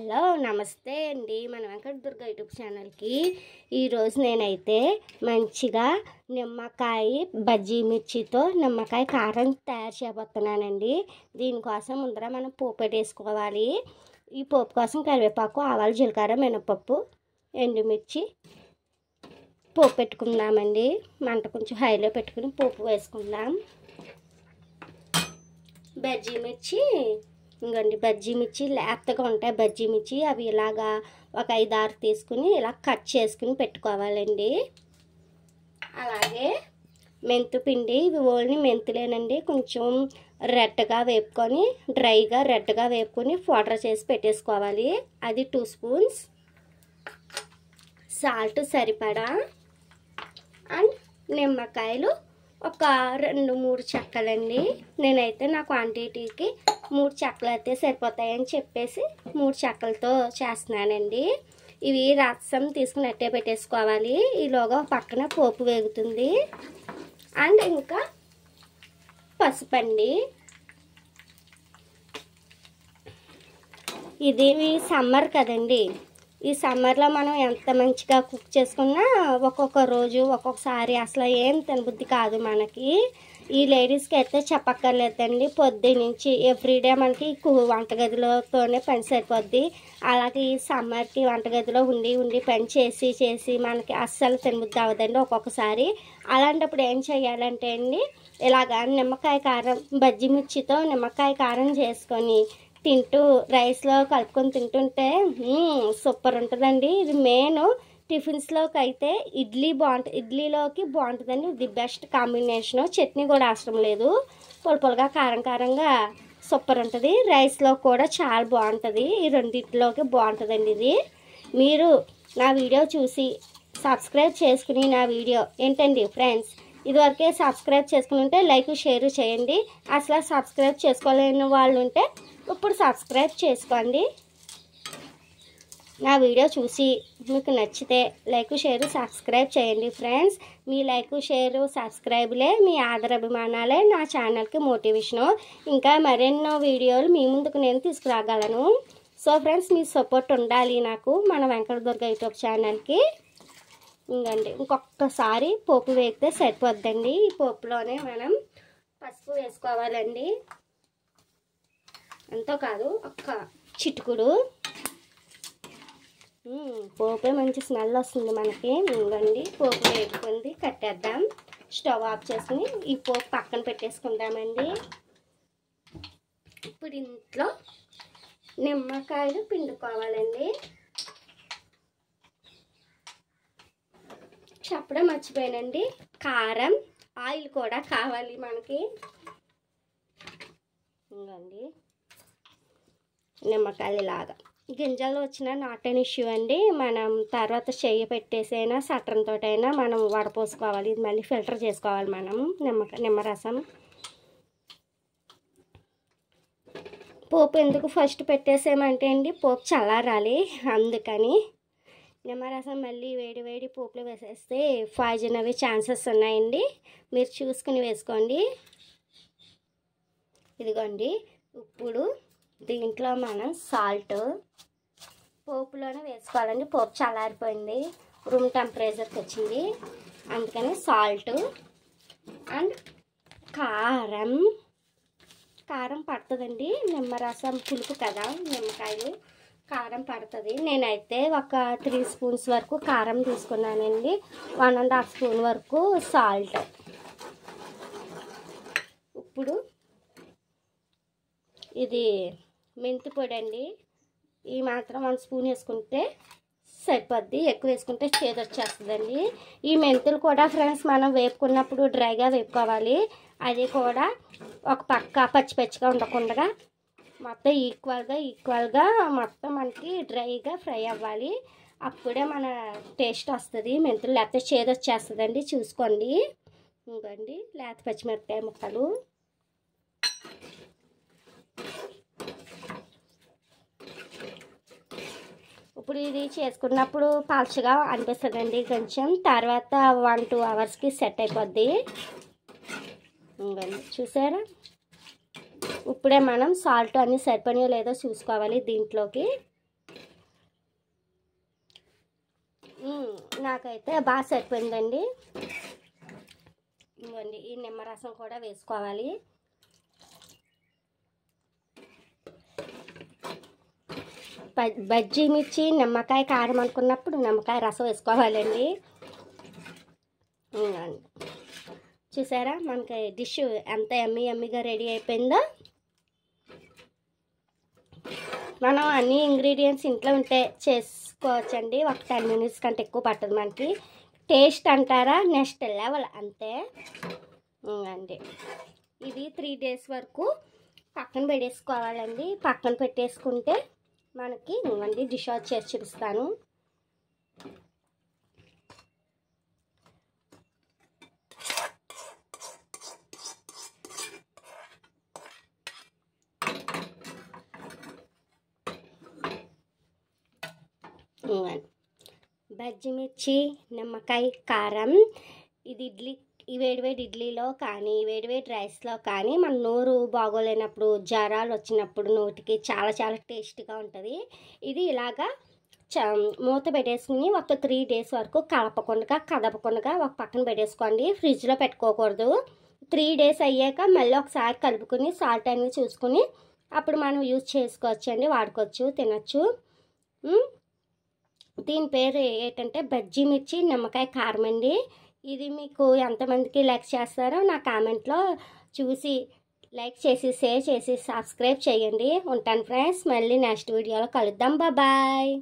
Hello నమస్తే అండి మన వెంకట దుర్గ యూట్యూబ్ ఛానల్కి ఈరోజు నేనైతే మంచిగా నిమ్మకాయ బజ్జీ మిర్చితో నిమ్మకాయ కారం తయారు చేయబోతున్నానండి. దీనికోసం ముందర మనం పోపు పెట్టేసుకోవాలి. ఈ పోపు కోసం కరివేపాకు, ఆవాలు, జీలకర్ర, మినపప్పు, ఎండుమిర్చి పోపు పెట్టుకుందామండి. మంట కొంచెం హైలో పెట్టుకుని పోపు వేసుకుందాం. బజ్జీ మిర్చి ఇంకండి బజ్జీ మిర్చి లేతగా ఉంటాయి. బజ్జీ మిర్చి అవి ఇలాగా ఒక 5-6 తీసుకుని ఇలా కట్ చేసుకుని పెట్టుకోవాలండి. అలాగే మెంతు పిండి, ఇవి ఓన్లీ మెంతులేనండి. కొంచెం రెడ్గా వేపుకొని డ్రైగా రెడ్గా వేపుకొని పౌడర్ చేసి పెట్టేసుకోవాలి. అది 2 స్పూన్స్. సాల్ట్ సరిపడా అండ్ నిమ్మకాయలు ఒక 2-3 చెక్కలండి. నేనైతే నా క్వాంటిటీకి 3 చెక్కలు అయితే సరిపోతాయని చెప్పేసి 3 చెక్కలతో చేస్తున్నానండి. ఇవి రసం తీసుకుని అట్టే పెట్టేసుకోవాలి. ఈలోగా పక్కన పోపు వేగుతుంది. అండ్ ఇంకా పసుపు అండి. ఇది సమ్మర్ కదండి. ఈ సమ్మర్లో మనం ఎంత మంచిగా కుక్ చేసుకున్నా ఒక్కొక్క రోజు ఒక్కొక్కసారి అసలు ఏం తినబుద్ధి కాదు మనకి. ఈ లేడీస్కి అయితే చెప్పక్కర్లేదండి. పొద్దున్నుంచి ఎవ్రీడే మనకి వంటగదిలోతోనే పని సరిపోద్ది. అలాగే ఈ సమ్మర్కి వంటగదిలో ఉండి పని చేసి మనకి అస్సలు తినబుద్ధి అవ్వదండి ఒక్కొక్కసారి. అలాంటప్పుడు ఏం చేయాలంటే అండి, ఇలాగా నిమ్మకాయ కారం బజ్జీ మిర్చితో నిమ్మకాయ కారం చేసుకొని తింటూ రైస్లో కలుపుకొని తింటుంటే సూపర్ ఉంటుందండి. ఇది మెయిన్ టిఫిన్స్లోకి అయితే ఇడ్లీలోకి బాగుంటుందండి. ఇది బెస్ట్ కాంబినేషను. చట్నీ కూడా అవసరం లేదు. పులుపులుగా కారంగా సూపర్ ఉంటుంది. రైస్లో కూడా చాలా బాగుంటుంది. ఈ రెండింటిలోకి బాగుంటుందండి ఇది. మీరు నా వీడియో చూసి సబ్స్క్రైబ్ చేసుకుని నా వీడియో ఏంటండి ఫ్రెండ్స్, ఇదివరకే సబ్స్క్రైబ్ చేసుకుని ఉంటే లైక్ షేర్ చేయండి. అసలు సబ్స్క్రైబ్ చేసుకోలేని వాళ్ళు ఉంటే ఇప్పుడు సబ్స్క్రైబ్ చేసుకోండి. నా వీడియో చూసి మీకు నచ్చితే లైక్ షేర్ సబ్స్క్రైబ్ చేయండి ఫ్రెండ్స్. మీ లైక్ షేర్ సబ్స్క్రైబ్లే, మీ ఆదరాభిమానాలే నా ఛానల్కి మోటివేషను. ఇంకా మరెన్నో వీడియోలు మీ ముందుకు నేను తీసుకురాగలను. సో ఫ్రెండ్స్, మీ సపోర్ట్ ఉండాలి నాకు మన వెంకట దుర్గ యూట్యూబ్ ఛానల్కి. ఇంకండి ఇంకొకసారి పోపు వేగితే సరిపోద్దండి. ఈ పోపులోనే మనం పసుపు వేసుకోవాలండి. ఎంతో కాదు, ఒక్క చిటుకుడు. పోపే మంచి స్మెల్ వస్తుంది మనకి. ఇంకండి పోపు వేగుతుంది, కట్టేద్దాం. స్టవ్ ఆఫ్ చేసుకుని ఈ పోపు పక్కన పెట్టేసుకుందామండి. ఇప్పుడు ఇంట్లో నిమ్మకాయలు పిండుకోవాలండి. చెప్పడం మర్చిపోయానండి, కారం ఆయిల్ కూడా కావాలి మనకి. ఇంకండి నిమ్మకాయలు ఇలాగా గింజలు వచ్చిన నాట్ అన్ ఇష్యూ అండి. మనం తర్వాత చెయ్యి పెట్టేసైనా సట్రంతో అయినా మనం వడపోసుకోవాలి. ఇది మళ్ళీ ఫిల్టర్ చేసుకోవాలి మనం నిమ్మరసం. పోపు ఎందుకు ఫస్ట్ పెట్టేసామంటే అండి, పోపు చల్లారాలి, అందుకని. నిమ్మరసం మళ్ళీ వేడి పోపులో వేసేస్తే పాయిజన్ అవి ఛాన్సెస్ ఉన్నాయండి. మీరు చూసుకుని వేసుకోండి. ఇదిగోండి, ఇప్పుడు దీంట్లో మనం సాల్ట్ పోపులోనే వేసుకోవాలండి. పోపు చల్లారిపోయింది, రూమ్ టెంపరేచర్కి వచ్చింది, అందుకని సాల్ట్ అండ్ కారం పడుతుందండి. నిమ్మరసం పులుపు కదా, నిమ్మకాయలు కారం పడుతుంది. నేనైతే ఒక 3 స్పూన్స్ వరకు కారం తీసుకున్నానండి. 1.5 స్పూన్ వరకు సాల్ట్. ఇప్పుడు ఇది మెంతి పొడి అండి. ఈ మాత్రం 1 స్పూన్ వేసుకుంటే సరిపోద్ది. ఎక్కువ వేసుకుంటే చేదు వచ్చేస్తుందండి. ఈ మెంతులు కూడా ఫ్రెండ్స్ మనం వేపుకున్నప్పుడు డ్రైగా వేపుకోవాలి. అది కూడా ఒక పక్క పచ్చిగా ఉండకుండా మొత్తం ఈక్వల్గా మొత్తం మనకి డ్రైగా ఫ్రై అవ్వాలి. అప్పుడే మన టేస్ట్ వస్తుంది. మెంతులు లేకపోతే చేదు వచ్చేస్తుందండి, చూసుకోండి. ఇంకోండి లేత పచ్చిమిరపకాయ ముక్కలు. ఇప్పుడు ఇది చేసుకున్నప్పుడు పల్చగా అనిపిస్తుందండి కొంచెం. తర్వాత 1-2 అవర్స్కి సెట్ అయిపోద్ది. ఇంకండి చూసారా, ఇప్పుడే మనం సాల్ట్ అన్నీ సరిపోయో లేదో చూసుకోవాలి దీంట్లోకి. నాకైతే బాగా సరిపోయిందండి. ఇవ్వండి, ఈ నిమ్మరసం కూడా వేసుకోవాలి. బజ్జీ మిర్చి నిమ్మకాయ కారం అనుకున్నప్పుడు నిమ్మకాయ రసం వేసుకోవాలండి. చూసారా మనకి డిష్ ఎంత ఎమ్మీగా రెడీ అయిపోయిందో. మనం అన్ని ఇంగ్రీడియంట్స్ ఇంట్లో ఉంటే చేసుకోవచ్చండి. ఒక 10 minutes కంటే ఎక్కువ పట్టదు మనకి. టేస్ట్ అంటారా నెక్స్ట్ లెవెల్ అంతే అండి. ఇది 3 days వరకు పక్కన పెట్టేసుకోవాలండి. పక్కన పెట్టేసుకుంటే మనకి ఇవ్వండి డిష్ అవుట్ చేసి చూపిస్తాను. బజ్జి మిర్చి నిమ్మకాయ కారం ఇది ఈ వేడివేడి ఇడ్లీలో కానీ వేడివేడి రైస్లో కానీ మన నోరు బాగోలేనప్పుడు జ్వరాలు వచ్చినప్పుడు నోటికి చాలా చాలా టేస్టీగా ఉంటుంది. ఇది ఇలాగా మూత పెట్టేసుకుని ఒక 3 days వరకు కదపకుండా ఒక పక్కన పెట్టేసుకోండి. ఫ్రిడ్జ్లో పెట్టుకోకూడదు. 3 days అయ్యాక మళ్ళీ ఒకసారి కలుపుకొని సాల్ట్ అనేది చూసుకుని అప్పుడు మనం యూజ్ చేసుకోవచ్చండి, వాడుకోవచ్చు, తినచ్చు. దీని పేరు ఏంటంటే బజ్జీ మిర్చి నిమ్మకాయ కారం అండి. ఇది మీకు ఎంతమందికి లైక్ చేస్తారో నా కామెంట్లో చూసి లైక్ చేసి షేర్ చేసి సబ్స్క్రైబ్ చేయండి. ఉంటాను ఫ్రెండ్స్, మళ్ళీ నెక్స్ట్ వీడియోలో కలుద్దాం. బాయ్.